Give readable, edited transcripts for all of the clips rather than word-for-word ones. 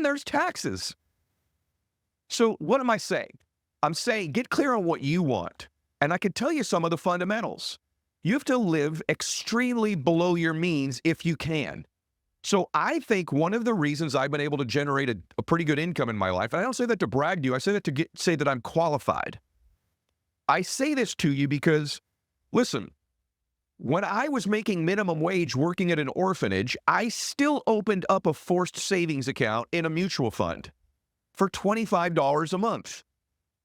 then there's taxes. So what am I saying? I'm saying get clear on what you want. And I can tell you some of the fundamentals. You have to live extremely below your means if you can. So I think one of the reasons I've been able to generate a pretty good income in my life, and I don't say that to brag to you, I say that to say that I'm qualified. I say this to you because, listen, when I was making minimum wage working at an orphanage, I still opened up a forced savings account in a mutual fund for $25 a month.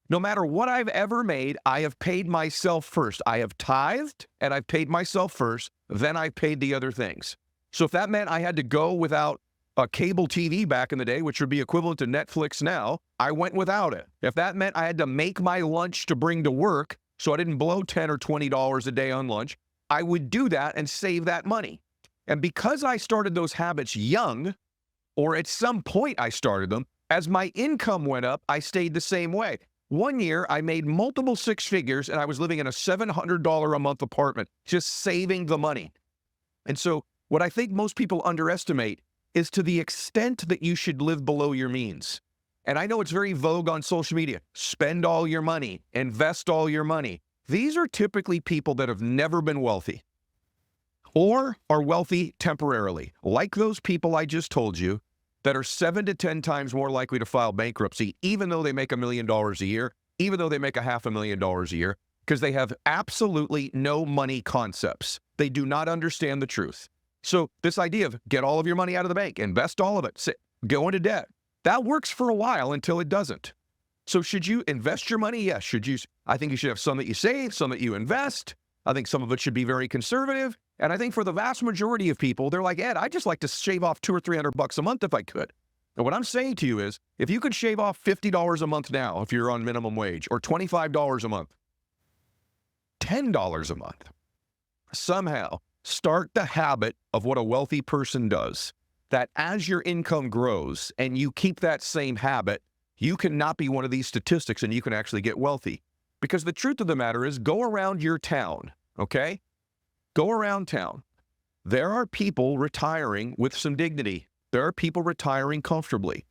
No matter what I've ever made, I have paid myself first. I have tithed and I've paid myself first, then I paid the other things. So if that meant I had to go without a cable TV back in the day, which would be equivalent to Netflix now, I went without it. If that meant I had to make my lunch to bring to work so I didn't blow $10 or $20 a day on lunch, I would do that and save that money. And because I started those habits young, or at some point I started them, as my income went up, I stayed the same way. One year, I made multiple six figures and I was living in a $700 a month apartment, just saving the money. And so what I think most people underestimate is to the extent that you should live below your means. And I know it's very vogue on social media. Spend all your money, invest all your money. These are typically people that have never been wealthy or are wealthy temporarily, like those people I just told you that are 7 to 10 times more likely to file bankruptcy, even though they make $1 million a year, even though they make $500,000 a year, because they have absolutely no money concepts. They do not understand the truth. So this idea of get all of your money out of the bank, invest all of it, go into debt, that works for a while until it doesn't. So should you invest your money? Yes. Should you? I think you should have some that you save, some that you invest. I think some of it should be very conservative. And I think for the vast majority of people, they're like, Ed, I'd just like to shave off $200 or $300 a month if I could. And what I'm saying to you is, if you could shave off $50 a month now, if you're on minimum wage, or $25 a month, $10 a month, somehow start the habit of what a wealthy person does, that as your income grows and you keep that same habit, you cannot be one of these statistics and you can actually get wealthy. Because the truth of the matter is, go around your town, okay? Go around town. There are people retiring with some dignity. There are people retiring comfortably.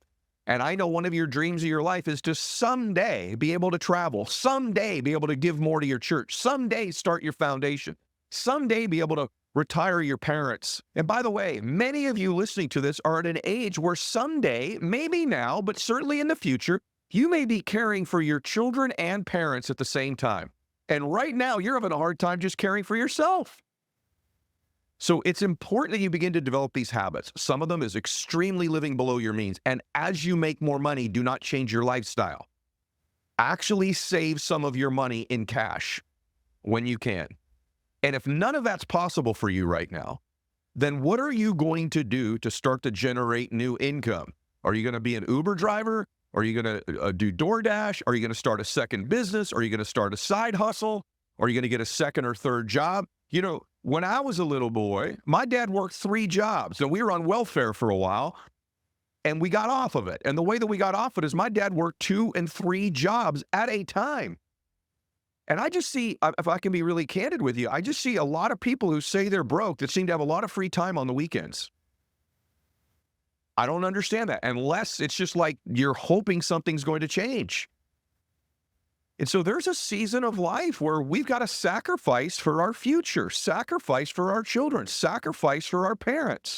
And I know one of your dreams of your life is to someday be able to travel, someday be able to give more to your church, someday start your foundation, someday be able to retire your parents. And by the way, many of you listening to this are at an age where someday, maybe now, but certainly in the future, you may be caring for your children and parents at the same time. And right now, you're having a hard time just caring for yourself. So it's important that you begin to develop these habits. Some of them is extremely living below your means. And as you make more money, do not change your lifestyle. Actually save some of your money in cash when you can. And if none of that's possible for you right now, then what are you going to do to start to generate new income? Are you going to be an Uber driver? Are you going to do DoorDash? Are you going to start a second business? Are you going to start a side hustle? Are you going to get a second or third job? You know, when I was a little boy, my dad worked 3 jobs and we were on welfare for a while and we got off of it. And the way that we got off of it is my dad worked 2 and 3 jobs at a time. And I just see, if I can be really candid with you, I just see a lot of people who say they're broke that seem to have a lot of free time on the weekends. I don't understand that unless it's just like you're hoping something's going to change. And so there's a season of life where we've got to sacrifice for our future, sacrifice for our children, sacrifice for our parents.